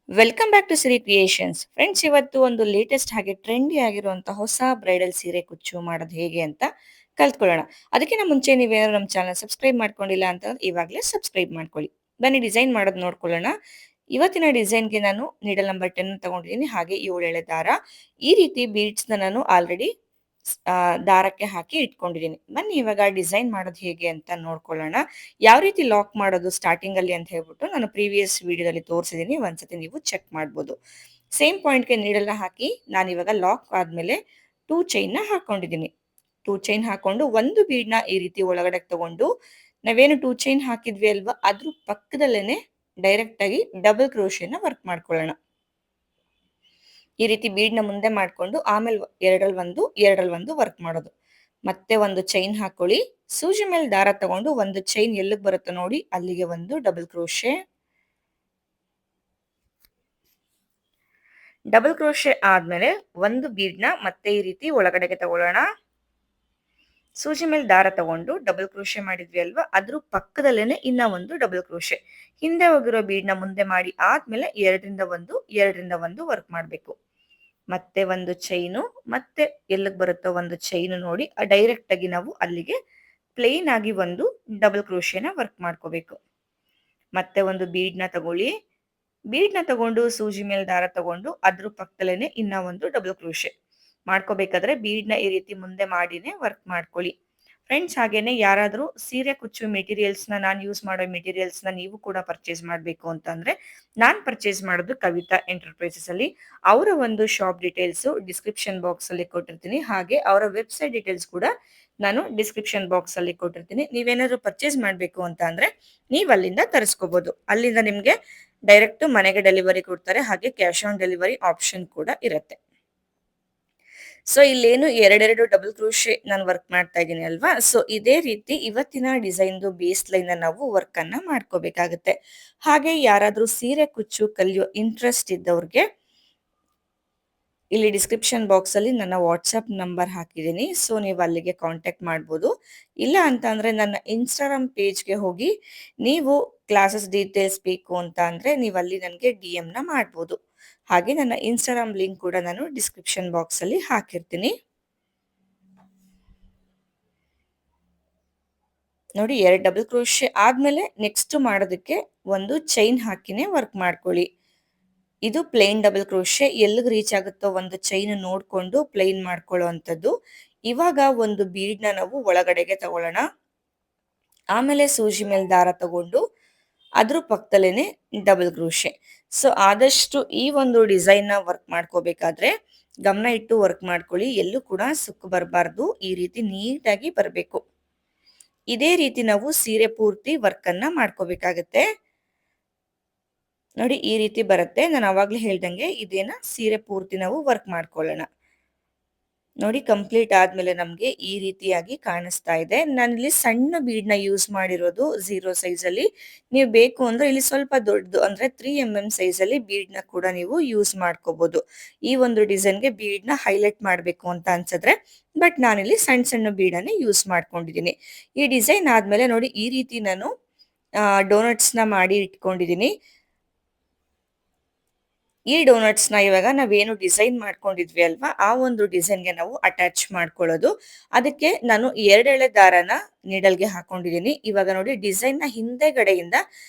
Welcome back to Siri creations. Friends, ಇವತ್ತು ಒಂದು latest ಹಾಗೆ ಟ್ರೆಂಡಿ ಆಗಿರುವಂತಹ ಹೊಸ ಬ್ರೈಡಲ್ ಸೀರೆ ಕುಚ್ಚು ಮಾಡೋದು ಹೇಗೆ ಅಂತ ಕಲ್ತ್ಕೊಳ್ಳೋಣ. ಅದಕ್ಕಿಂತ ಮುಂಚೆ ನೀವೇನಾದ್ರು ನಮ್ಮ ಚಾನಲ್ ಸಬ್ಸ್ಕ್ರೈಬ್ ಮಾಡ್ಕೊಂಡಿಲ್ಲ ಅಂತಂದ್ರೆ ಇವಾಗಲೇ ಸಬ್ಸ್ಕ್ರೈಬ್ ಮಾಡ್ಕೊಳ್ಳಿ. ಬನ್ನಿ ಡಿಸೈನ್ ಮಾಡೋದು ನೋಡ್ಕೊಳ್ಳೋಣ. ಇವತ್ತಿನ ಡಿಸೈನ್ಗೆ ನಾನು ನೀಡಲ್ ನಂಬರ್ 10 ತಗೊಂಡಿದ್ದೀನಿ. ಹಾಗೆ 7 ಎಳೆ ದಾರ. ಈ ರೀತಿ ಬೀಡ್ಸ್ನ ನಾನು ಆಲ್ರೆಡಿ ದಾರಕ್ಕೆ ಹಾಕಿ ಇಟ್ಕೊಂಡಿದ್ದೀನಿ. ಬನ್ನಿ ಇವಾಗ ಡಿಸೈನ್ ಮಾಡೋದು ಹೇಗೆ ಅಂತ ನೋಡ್ಕೊಳ್ಳೋಣ. ಯಾವ ರೀತಿ ಲಾಕ್ ಮಾಡೋದು ಸ್ಟಾರ್ಟಿಂಗ್ ಅಲ್ಲಿ ಅಂತ ಹೇಳ್ಬಿಟ್ಟು ನಾನು ಪ್ರೀವಿಯಸ್ ವಿಡಿಯೋದಲ್ಲಿ ತೋರಿಸಿದ್ದೀನಿ. ಒಂದ್ಸತಿ ನೀವು ಚೆಕ್ ಮಾಡ್ಬೋದು. ಸೇಮ್ ಪಾಯಿಂಟ್ಗೆ ನೀಡಲ್ನ ಹಾಕಿ ನಾನು ಇವಾಗ ಲಾಕ್ ಆದ್ಮೇಲೆ 2 ಚೈನ್ ಹಾಕೊಂಡಿದ್ದೀನಿ. 2 ಚೈನ್ ಹಾಕೊಂಡು ಒಂದು ಬೀಡ್ನ ಈ ರೀತಿ ಒಳಗಡೆ ತಗೊಂಡು ನಾವೇನು 2 ಚೈನ್ ಹಾಕಿದ್ವಿ ಅಲ್ವಾ, ಅದ್ರ ಪಕ್ಕದಲ್ಲೇನೆ ಡೈರೆಕ್ಟ್ ಆಗಿ ಡಬಲ್ ಕ್ರೋಶೆನ ವರ್ಕ್ ಮಾಡ್ಕೊಳ್ಳೋಣ. ಈ ರೀತಿ ಬೀಡ್ನ ಮುಂದೆ ಮಾಡ್ಕೊಂಡು ಆಮೇಲೆ ಎರಡರಲ್ಲಿ ಒಂದು ವರ್ಕ್ ಮಾಡೋದು. ಮತ್ತೆ ಒಂದು ಚೈನ್ ಹಾಕೊಳ್ಳಿ. ಸೂಜಿ ಮೇಲೆ ದಾರ ತಗೊಂಡು ಒಂದು ಚೈನ್ ಎಲ್ಲಿಗೆ ಬರುತ್ತೋ ನೋಡಿ ಅಲ್ಲಿಗೆ ಒಂದು ಡಬಲ್ ಕ್ರೋಶೆ. ಡಬಲ್ ಕ್ರೋಶೆ ಆದ್ಮೇಲೆ ಒಂದು ಬೀಡ್ನ ಮತ್ತೆ ಈ ರೀತಿ ಒಳಗಡೆಗೆ ತಗೊಳ್ಳೋಣ. ಸೂಜಿ ಮೇಲೆ ದಾರ ತಗೊಂಡು ಡಬಲ್ ಕ್ರೋಶೆ ಮಾಡಿದ್ವಿ ಅಲ್ವಾ, ಅದ್ರ ಪಕ್ಕದಲ್ಲೇನೆ ಇನ್ನ ಒಂದು ಡಬಲ್ ಕ್ರೋಶೆ. ಹಿಂದೆ ಹೋಗಿರೋ ಬೀಡ್ನ ಮುಂದೆ ಮಾಡಿ ಆದ್ಮೇಲೆ ಎರಡರಿಂದ ಒಂದು ವರ್ಕ್ ಮಾಡಬೇಕು. ಮತ್ತೆ ಒಂದು ಚೈನು, ಮತ್ತೆ ಎಲ್ಲಿಗೆ ಬರುತ್ತೋ ಒಂದು ಚೈನು ನೋಡಿ ಡೈರೆಕ್ಟ್ ಆಗಿ ನಾವು ಅಲ್ಲಿಗೆ ಪ್ಲೇನ್ ಆಗಿ ಒಂದು ಡಬಲ್ ಕ್ರೋಶೆನ ವರ್ಕ್ ಮಾಡ್ಕೋಬೇಕು. ಮತ್ತೆ ಒಂದು ಬೀಡ್ನ ತಗೊಳ್ಳಿ. ಬೀಡ್ನ ತಗೊಂಡು ಸೂಜಿ ಮೇಲೆ ದಾರ ತಗೊಂಡು ಅದ್ರ ಪಕ್ಕದಲ್ಲೇನೆ ಇನ್ನ ಒಂದು ಡಬಲ್ ಕ್ರೋಶೆ ಮಾಡ್ಕೋಬೇಕಾದ್ರೆ ಬೀಡ್ನ ಈ ರೀತಿ ಮುಂದೆ ಮಾಡಿನೇ ವರ್ಕ್ ಮಾಡ್ಕೊಳ್ಳಿ. ಫ್ರೆಂಡ್ಸ್, ಹಾಗೇನೆ ಯಾರಾದರೂ ಸೀರೆ ಕುಚ್ಚು ಮೆಟೀರಿಯಲ್ಸ್ನ, ನಾನು ಯೂಸ್ ಮಾಡೋ ಮೆಟೀರಿಯಲ್ಸ್ನ ನೀವು ಕೂಡ ಪರ್ಚೇಸ್ ಮಾಡಬೇಕು ಅಂತಂದ್ರೆ ನಾನು ಪರ್ಚೇಸ್ ಮಾಡೋದು ಕವಿತಾ ಎಂಟರ್ಪ್ರೈಸಸ್ ಅಲ್ಲಿ. ಅವರ ಒಂದು ಶಾಪ್ ಡೀಟೇಲ್ಸ್ ಡಿಸ್ಕ್ರಿಪ್ಷನ್ ಬಾಕ್ಸ್ ಅಲ್ಲಿ ಕೊಟ್ಟಿರ್ತೀನಿ. ಹಾಗೆ ಅವರ ವೆಬ್ಸೈಟ್ ಡೀಟೇಲ್ಸ್ ಕೂಡ ನಾನು ಡಿಸ್ಕ್ರಿಪ್ಷನ್ ಬಾಕ್ಸ್ ಅಲ್ಲಿ ಕೊಟ್ಟಿರ್ತೀನಿ. ನೀವೇನಾದ್ರು ಪರ್ಚೇಸ್ ಮಾಡಬೇಕು ಅಂತ ಅಂದ್ರೆ ನೀವು ಅಲ್ಲಿಂದ ತರಿಸ್ಕೋಬಹುದು. ಅಲ್ಲಿಂದ ನಿಮ್ಗೆ ಡೈರೆಕ್ಟ್ ಮನೆಗೆ ಡೆಲಿವರಿ ಕೊಡ್ತಾರೆ. ಹಾಗೆ ಕ್ಯಾಶ್ ಆನ್ ಡೆಲಿವರಿ ಆಪ್ಷನ್ ಕೂಡ ಇರುತ್ತೆ. ಸೊ ಇಲ್ಲೇನು ಎರಡೆರಡು ಡಬಲ್ ಕ್ರೋಶೆ ನಾನು ವರ್ಕ್ ಮಾಡ್ತಾ ಇದ್ದೀನಿ ಅಲ್ವಾ. ಸೊ ಇದೇ ರೀತಿ ಇವತ್ತಿನ ಡಿಸೈನ್ದು ಬೇಸ್ ಲೈನ್ ನಾವು ವರ್ಕ್ ಅನ್ನ ಮಾಡ್ಕೋಬೇಕಾಗತ್ತೆ. ಹಾಗೆ ಯಾರಾದ್ರೂ ಸೀರೆ ಕುಚ್ಚು ಕಲಿಯೋ ಇಂಟ್ರೆಸ್ಟ್ ಇದ್ದವ್ರಿಗೆ ಇಲ್ಲಿ ಡಿಸ್ಕ್ರಿಪ್ಷನ್ ಬಾಕ್ಸ್ ಅಲ್ಲಿ ನನ್ನ ವಾಟ್ಸಪ್ ನಂಬರ್ ಹಾಕಿದ್ದೀನಿ. ಸೊ ನೀವು ಅಲ್ಲಿಗೆ ಕಾಂಟ್ಯಾಕ್ಟ್ ಮಾಡ್ಬೋದು. ಇಲ್ಲ ಅಂತ ಅಂದ್ರೆ ನನ್ನ ಇನ್ಸ್ಟಾಗ್ರಾಮ್ ಪೇಜ್ಗೆ ಹೋಗಿ ನೀವು ಕ್ಲಾಸಸ್ ಡೀಟೇಲ್ಸ್ ಬೇಕು ಅಂತ ಅಂದ್ರೆ ನೀವು ಅಲ್ಲಿ ನನಗೆ DM ನ ಮಾಡ್ಬೋದು. ಹಾಗೆ ನನ್ನ ಇನ್ಸ್ಟಾಗ್ರಾಮ್ ಲಿಂಕ್ ಕೂಡ ನಾನು ಡಿಸ್ಕ್ರಿಪ್ಷನ್ ಬಾಕ್ಸ್ ಅಲ್ಲಿ ಹಾಕಿರ್ತೀನಿ. ನೋಡಿ, 2 ಡಬಲ್ ಕ್ರೋಶೆ ಆದ್ಮೇಲೆ ನೆಕ್ಸ್ಟ್ ಮಾಡೋದಕ್ಕೆ ಒಂದು ಚೈನ್ ಹಾಕಿನೇ ವರ್ಕ್ ಮಾಡ್ಕೊಳ್ಳಿ. ಇದು ಪ್ಲೇನ್ ಡಬಲ್ ಕ್ರೋಶೆ. ಎಲ್ಲಿಗೆ ರೀಚ್ ಆಗುತ್ತೋ ಒಂದು ಚೈನ್ ನೋಡ್ಕೊಂಡು ಪ್ಲೇನ್ ಮಾಡ್ಕೊಳ್ಳೋ ಅಂಥದ್ದು. ಇವಾಗ ಒಂದು ಬೀಡ್ನ ನಾವು ಒಳಗಡೆಗೆ ತಗೊಳ್ಳೋಣ. ಆಮೇಲೆ ಸೂಜಿ ಮೇಲೆ ದಾರ ತಗೊಂಡು ಅದ್ರ ಪಕ್ಕದಲ್ಲೇನೆ ಡಬಲ್ ಕ್ರೋಶೆ. ಸೊ ಆದಷ್ಟು ಈ ಒಂದು ಡಿಸೈನ್ ನ ವರ್ಕ್ ಮಾಡ್ಕೋಬೇಕಾದ್ರೆ ಗಮನ ಇಟ್ಟು ವರ್ಕ್ ಮಾಡ್ಕೊಳ್ಳಿ. ಎಲ್ಲೂ ಕೂಡ ಸುಕ್ಕು ಬರಬಾರ್ದು. ಈ ರೀತಿ ನೀಟಾಗಿ ಬರಬೇಕು. ಇದೇ ರೀತಿ ನಾವು ಸೀರೆ ಪೂರ್ತಿ ವರ್ಕ್ ಅನ್ನ ಮಾಡ್ಕೋಬೇಕಾಗತ್ತೆ. ನೋಡಿ, ಈ ರೀತಿ ಬರುತ್ತೆ. ನಾನು ಅವಾಗ್ಲೇ ಹೇಳ್ದಂಗೆ ಇದೇನ ಸೀರೆ ಪೂರ್ತಿ ನಾವು ವರ್ಕ್ ಮಾಡ್ಕೊಳ್ಳೋಣ. ನೋಡಿ, ಕಂಪ್ಲೀಟ್ ಆದ್ಮೇಲೆ ನಮ್ಗೆ ಈ ರೀತಿಯಾಗಿ ಕಾಣಿಸ್ತಾ ಇದೆ. ನಾನಿಲ್ಲಿ ಸಣ್ಣ ಬೀಡ್ನ ಯೂಸ್ ಮಾಡಿರೋದು 0 ಸೈಜ್ ಅಲ್ಲಿ. ನೀವು ಬೇಕು ಅಂದ್ರೆ ಇಲ್ಲಿ ಸ್ವಲ್ಪ ದೊಡ್ಡದು ಅಂದ್ರೆ 3mm ಸೈಜ್ ಅಲ್ಲಿ ಬೀಡ್ನ ಕೂಡ ನೀವು ಯೂಸ್ ಮಾಡ್ಕೋಬಹುದು. ಈ ಒಂದು ಡಿಸೈನ್ಗೆ ಬೀಡ್ನ ಹೈಲೈಟ್ ಮಾಡಬೇಕು ಅಂತ ಅನ್ಸಿದ್ರೆ. ಬಟ್ ನಾನಿಲ್ಲಿ ಸಣ್ಣ ಸಣ್ಣ ಬೀಡನ್ನೇ ಯೂಸ್ ಮಾಡ್ಕೊಂಡಿದ್ದೀನಿ. ಈ ಡಿಸೈನ್ ಆದ್ಮೇಲೆ ನೋಡಿ, ಈ ರೀತಿ ನಾನು ಡೋನಟ್ಸ್ ನ ಮಾಡಿ ಇಟ್ಕೊಂಡಿದ್ದೀನಿ. ಈ ಡೋನಟ್ಸ್ ನ ಇವಾಗ ನಾವೇನು ಡಿಸೈನ್ ಮಾಡ್ಕೊಂಡಿದ್ವಿ ಅಲ್ವಾ, ಆ ಒಂದು ಡಿಸೈನ್ಗೆ ನಾವು ಅಟ್ಯಾಚ್ ಮಾಡ್ಕೊಳ್ಳೋದು. ಅದಕ್ಕೆ ನಾನು 2 ಎಳೆ ದಾರನ ನೀಡಲ್ಗೆ ಹಾಕೊಂಡಿದ್ದೀನಿ. ಇವಾಗ ನೋಡಿ, ಡಿಸೈನ್ ನ ಹಿಂದೆಗಡೆಯಿಂದ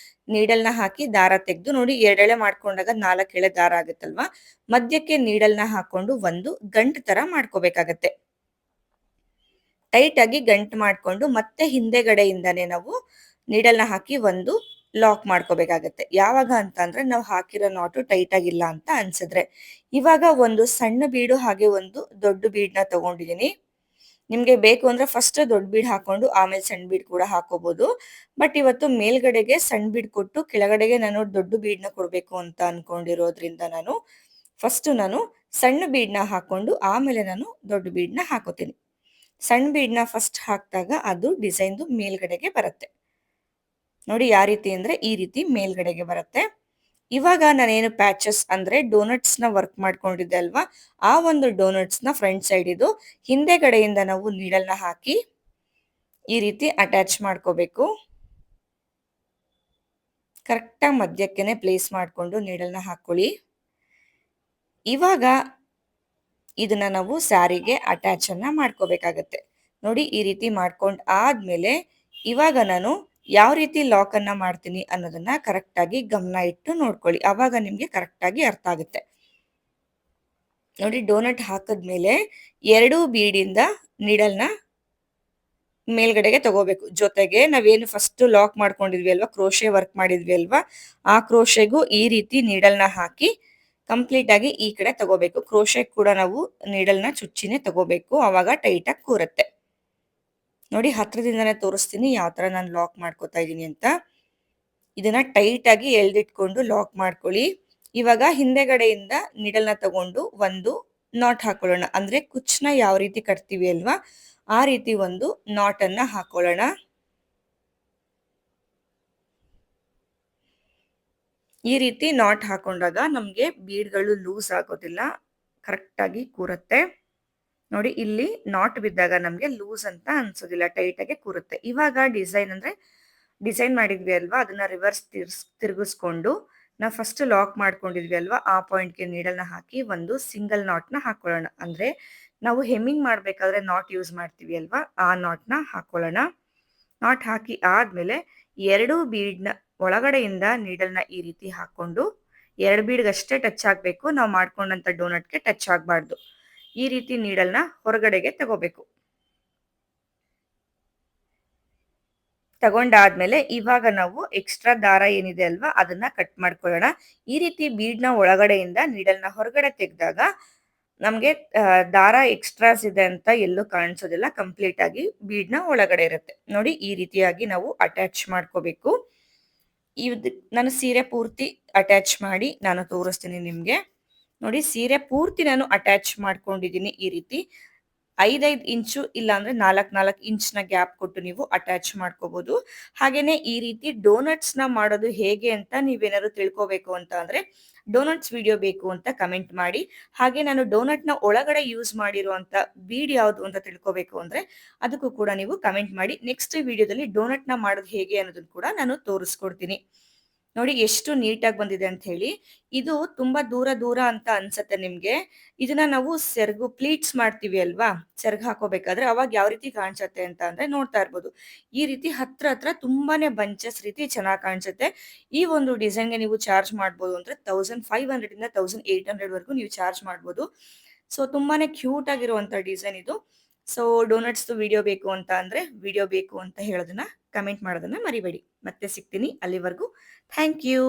ನೀಡಲ್ನ ಹಾಕಿ ದಾರ ತೆಗೆದು ನೋಡಿ, 2 ಎಳೆ ಮಾಡ್ಕೊಂಡಾಗ 4 ಎಳೆ ದಾರ ಆಗುತ್ತಲ್ವಾ, ಮಧ್ಯಕ್ಕೆ ನೀಡಲ್ನ ಹಾಕೊಂಡು ಒಂದು ಗಂಟು ತರ ಮಾಡ್ಕೋಬೇಕಾಗತ್ತೆ. ಟೈಟ್ ಆಗಿ ಗಂಟು ಮಾಡ್ಕೊಂಡು ಮತ್ತೆ ಹಿಂದೆಗಡೆಯಿಂದಾನೇ ನಾವು ನೀಡಲ್ನ ಹಾಕಿ ಒಂದು ಲಾಕ್ ಮಾಡ್ಕೋಬೇಕಾಗತ್ತೆ. ಯಾವಾಗ ಅಂತ ಅಂದ್ರೆ ನಾವು ಹಾಕಿರೋ ನಾಟು ಟೈಟ್ ಆಗಿಲ್ಲ ಅಂತ ಅನ್ಸಿದ್ರೆ. ಇವಾಗ ಒಂದು ಸಣ್ಣ ಬೀಡು ಹಾಗೆ ಒಂದು ದೊಡ್ಡ ಬೀಡ್ನ ತಗೊಂಡಿದ್ದೀನಿ. ನಿಮ್ಗೆ ಬೇಕು ಅಂದ್ರೆ ಫಸ್ಟ್ ದೊಡ್ಡ ಬೀಡ್ ಹಾಕೊಂಡು ಆಮೇಲೆ ಸಣ್ಣ ಬೀಡ್ ಕೂಡ ಹಾಕೋಬಹುದು. ಬಟ್ ಇವತ್ತು ಮೇಲ್ಗಡೆಗೆ ಸಣ್ಣ ಬೀಡ್ ಕೊಟ್ಟು ಕೆಳಗಡೆಗೆ ನಾನು ದೊಡ್ಡ ಬೀಡ್ನ ಕೊಡ್ಬೇಕು ಅಂತ ಅನ್ಕೊಂಡಿರೋದ್ರಿಂದ ನಾನು ಸಣ್ಣ ಬೀಡ್ನ ಹಾಕೊಂಡು ಆಮೇಲೆ ನಾನು ದೊಡ್ಡ ಬೀಡ್ನ ಹಾಕೋತೀನಿ. ಸಣ್ಣ ಬೀಡ್ನ ಫಸ್ಟ್ ಹಾಕಿದಾಗ ಅದು ಡಿಸೈನ್ದು ಮೇಲ್ಗಡೆಗೆ ಬರುತ್ತೆ. ನೋಡಿ, ಯಾವ ರೀತಿ ಅಂದ್ರೆ ಈ ರೀತಿ ಮೇಲ್ಗಡೆಗೆ ಬರುತ್ತೆ. ಇವಾಗ ನಾನೇನು ಪ್ಯಾಚಸ್ ಅಂದ್ರೆ ಡೋನಟ್ಸ್ ನ ವರ್ಕ್ ಮಾಡ್ಕೊಂಡಿದ್ದೆ ಅಲ್ವಾ, ಆ ಒಂದು ಡೋನಟ್ಸ್ ನ ಫ್ರಂಟ್ ಸೈಡ್ ಇದು ಹಿಂದೆಗಡೆಯಿಂದ ನಾವು ನೀಡಲ್ನ ಹಾಕಿ ಈ ರೀತಿ ಅಟ್ಯಾಚ್ ಮಾಡ್ಕೋಬೇಕು. ಕರೆಕ್ಟಾಗಿ ಮಧ್ಯಕ್ಕೇನೆ ಪ್ಲೇಸ್ ಮಾಡಿಕೊಂಡು ನೀಡಲ್ನ ಹಾಕ್ಕೊಳ್ಳಿ. ಇವಾಗ ಇದನ್ನ ನಾವು ಸ್ಯಾರಿಗೆ ಅಟ್ಯಾಚನ್ನು ಮಾಡ್ಕೋಬೇಕಾಗತ್ತೆ. ನೋಡಿ ಈ ರೀತಿ ಮಾಡ್ಕೊಂಡು ಆದಮೇಲೆ ಇವಾಗ ನಾನು ಯಾವ ರೀತಿ ಲಾಕನ್ನು ಮಾಡ್ತೀನಿ ಅನ್ನೋದನ್ನ ಕರೆಕ್ಟಾಗಿ ಗಮನ ಇಟ್ಟು ನೋಡ್ಕೊಳ್ಳಿ. ಆವಾಗ ನಿಮಗೆ ಕರೆಕ್ಟಾಗಿ ಅರ್ಥ ಆಗುತ್ತೆ. ನೋಡಿ ಡೋನಟ್ ಹಾಕಿದ್ಮೇಲೆ 2 ಬೀಡಿಂದ ನೀಡಲ್ನ ಮೇಲ್ಗಡೆಗೆ ತಗೋಬೇಕು. ಜೊತೆಗೆ ನಾವೇನು ಫಸ್ಟ್ ಲಾಕ್ ಮಾಡ್ಕೊಂಡಿದ್ವಿ ಅಲ್ವಾ, ಕ್ರೋಶೆ ವರ್ಕ್ ಮಾಡಿದ್ವಿ ಅಲ್ವಾ, ಆ ಕ್ರೋಶೆಗೂ ಈ ರೀತಿ ನೀಡಲ್ನ ಹಾಕಿ ಕಂಪ್ಲೀಟ್ ಆಗಿ ಈ ಕಡೆ ತಗೋಬೇಕು. ಕ್ರೋಶೆ ಕೂಡ ನಾವು ನೀಡಲ್ನ ಚುಚ್ಚಿನೇ ತಗೋಬೇಕು, ಅವಾಗ ಟೈಟಾಗಿ ಕೂರುತ್ತೆ. ನೋಡಿ ಹತ್ರದಿಂದನೇ ತೋರಿಸ್ತೀನಿ ಯಾವ ತರ ನಾನು ಲಾಕ್ ಮಾಡ್ಕೋತಾ ಇದ್ದೀನಿ ಅಂತ. ಇದನ್ನ ಟೈಟಾಗಿ ಎಳ್ದಿಟ್ಕೊಂಡು ಲಾಕ್ ಮಾಡ್ಕೊಳ್ಳಿ. ಇವಾಗ ಹಿಂದೆಗಡೆಯಿಂದ ನೀಡಲ್ನ ತಗೊಂಡು ಒಂದು ನಾಟ್ ಹಾಕೊಳ್ಳೋಣ. ಅಂದ್ರೆ ಕುಚ್ಚನ್ನ ಯಾವ ರೀತಿ ಕಟ್ತೀವಿ ಅಲ್ವಾ, ಆ ರೀತಿ ಒಂದು ನಾಟ್ ಅನ್ನ ಹಾಕೊಳ್ಳೋಣ. ಈ ರೀತಿ ನಾಟ್ ಹಾಕೊಂಡಾಗ ನಮ್ಗೆ ಬೀಡ್ಗಳು ಲೂಸ್ ಆಗೋದಿಲ್ಲ, ಕರೆಕ್ಟ್ ಆಗಿ ಕೂರುತ್ತೆ. ನೋಡಿ ಇಲ್ಲಿ ನಾಟ್ ಬಿದ್ದಾಗ ನಮ್ಗೆ ಲೂಸ್ ಅಂತ ಅನ್ಸೋದಿಲ್ಲ, ಟೈಟ್ ಆಗಿ ಕೂರುತ್ತೆ. ಇವಾಗ ಡಿಸೈನ್ ಅಂದ್ರೆ ಡಿಸೈನ್ ಮಾಡಿದ್ವಿ ಅಲ್ವಾ, ಅದನ್ನ ರಿವರ್ಸ್ ತಿರ್ಗಿಸ್ಕೊಂಡು ನಾವು ಫಸ್ಟ್ ಲಾಕ್ ಮಾಡ್ಕೊಂಡಿದ್ವಿ ಅಲ್ವಾ, ಆ ಪಾಯಿಂಟ್ಗೆ ನೀಡಲ್ನ ಹಾಕಿ ಒಂದು ಸಿಂಗಲ್ ನಾಟ್ನ ಹಾಕೊಳ್ಳೋಣ. ಅಂದ್ರೆ ನಾವು ಹೆಮ್ಮಿಂಗ್ ಮಾಡ್ಬೇಕಾದ್ರೆ ನಾಟ್ ಯೂಸ್ ಮಾಡ್ತೀವಿ ಅಲ್ವಾ, ಆ ನಾಟ್ನ ಹಾಕೊಳ್ಳೋಣ. ನಾಟ್ ಹಾಕಿ ಆದ್ಮೇಲೆ 2 ಬೀಡ್ನ ಒಳಗಡೆಯಿಂದ ನೀಡಲ್ನ ಈ ರೀತಿ ಹಾಕೊಂಡು 2 ಬೀಡ್ಗಷ್ಟೇ ಟಚ್ ಆಗ್ಬೇಕು, ನಾವು ಮಾಡ್ಕೊಂಡಂತ ಡೋನಟ್ಗೆ ಟಚ್ ಆಗ್ಬಾರ್ದು. ಈ ರೀತಿ ನೀಡಲ್ನ ಹೊರಗಡೆಗೆ ತಗೋಬೇಕು. ತಗೊಂಡಾದ್ಮೇಲೆ ಇವಾಗ ನಾವು ಎಕ್ಸ್ಟ್ರಾ ದಾರ ಏನಿದೆ ಅಲ್ವಾ ಅದನ್ನ ಕಟ್ ಮಾಡ್ಕೊಳ್ಳೋಣ. ಈ ರೀತಿ ಬೀಡ್ನ ಒಳಗಡೆಯಿಂದ ನೀಡಲ್ನ ಹೊರಗಡೆ ತೆಗೆದಾಗ ನಮ್ಗೆ ದಾರ ಎಕ್ಸ್ಟ್ರಾಸ್ ಇದೆ ಅಂತ ಎಲ್ಲೂ ಕಾಣಿಸೋದಿಲ್ಲ, ಕಂಪ್ಲೀಟ್ ಆಗಿ ಬೀಡ್ನ ಒಳಗಡೆ ಇರುತ್ತೆ. ನೋಡಿ ಈ ರೀತಿಯಾಗಿ ನಾವು ಅಟ್ಯಾಚ್ ಮಾಡ್ಕೋಬೇಕು. ನಾನು ಸೀರೆ ಪೂರ್ತಿ ಅಟ್ಯಾಚ್ ಮಾಡಿ ನಾನು ತೋರಿಸ್ತೀನಿ ನಿಮ್ಗೆ. ನೋಡಿ ಸೀರೆ ಪೂರ್ತಿ ನಾನು ಅಟ್ಯಾಚ್ ಮಾಡ್ಕೊಂಡಿದ್ದೀನಿ. ಈ ರೀತಿ 5 ಇಂಚು ಇಲ್ಲ ಅಂದ್ರೆ 4 ಇಂಚ್ನ ಗ್ಯಾಪ್ ಕೊಟ್ಟು ನೀವು ಅಟ್ಯಾಚ್ ಮಾಡ್ಕೋಬಹುದು. ಹಾಗೇನೆ ಈ ರೀತಿ ಡೋನಟ್ಸ್ ನ ಮಾಡೋದು ಹೇಗೆ ಅಂತ ನೀವೇನಾದ್ರು ತಿಳ್ಕೋಬೇಕು ಅಂತ ಅಂದ್ರೆ ಡೋನಟ್ಸ್ ವಿಡಿಯೋ ಬೇಕು ಅಂತ ಕಮೆಂಟ್ ಮಾಡಿ. ಹಾಗೆ ನಾನು ಡೋನಟ್ ನ ಒಳಗಡೆ ಯೂಸ್ ಮಾಡಿರುವಂತ ಬೀಡ್ ಯಾವುದು ಅಂತ ತಿಳ್ಕೋಬೇಕು ಅಂದ್ರೆ ಅದಕ್ಕೂ ಕೂಡ ನೀವು ಕಮೆಂಟ್ ಮಾಡಿ. ನೆಕ್ಸ್ಟ್ ವಿಡಿಯೋದಲ್ಲಿ ಡೋನಟ್ ನ ಮಾಡೋದು ಹೇಗೆ ಅನ್ನೋದನ್ನ ಕೂಡ ನಾನು ತೋರಿಸ್ಕೊಡ್ತೀನಿ. ನೋಡಿ ಎಷ್ಟು ನೀಟಾಗಿ ಬಂದಿದೆ ಅಂತ ಹೇಳಿ. ಇದು ತುಂಬಾ ದೂರ ಅಂತ ಅನ್ಸತ್ತೆ ನಿಮ್ಗೆ. ಇದನ್ನ ನಾವು ಸೆರ್ಗು ಪ್ಲೀಟ್ಸ್ ಮಾಡ್ತೀವಿ ಅಲ್ವಾ, ಸೆರ್ಗ್ ಹಾಕೋಬೇಕಾದ್ರೆ ಅವಾಗ ಯಾವ ರೀತಿ ಕಾಣಿಸುತ್ತೆ ಅಂತ ಅಂದ್ರೆ ನೋಡ್ತಾ ಇರ್ಬೋದು. ಈ ರೀತಿ ಹತ್ರ ತುಂಬಾನೇ ಬಂಚಸ್ ರೀತಿ ಚೆನ್ನಾಗಿ ಕಾಣಿಸುತ್ತೆ. ಈ ಒಂದು ಡಿಸೈನ್ಗೆ ನೀವು ಚಾರ್ಜ್ ಮಾಡ್ಬೋದು ಅಂದ್ರೆ 1500 ಇಂದ 1800 ವರೆಗೂ ನೀವು ಚಾರ್ಜ್ ಮಾಡ್ಬೋದು. ಸೊ ತುಂಬಾನೇ ಕ್ಯೂಟ್ ಆಗಿರುವಂತ ಡಿಸೈನ್ ಇದು. ಸೊ ಡೋನಟ್ಸ್ ವಿಡಿಯೋ ಬೇಕು ಅಂತ ಅಂದ್ರೆ ವಿಡಿಯೋ ಬೇಕು ಅಂತ ಹೇಳೋದನ್ನ ಕಮೆಂಟ್ ಮಾಡೋದನ್ನ ಮರಿಬೇಡಿ. ಮತ್ತೆ ಸಿಗ್ತೀನಿ, ಅಲ್ಲಿವರೆಗೂ ಥ್ಯಾಂಕ್ ಯು.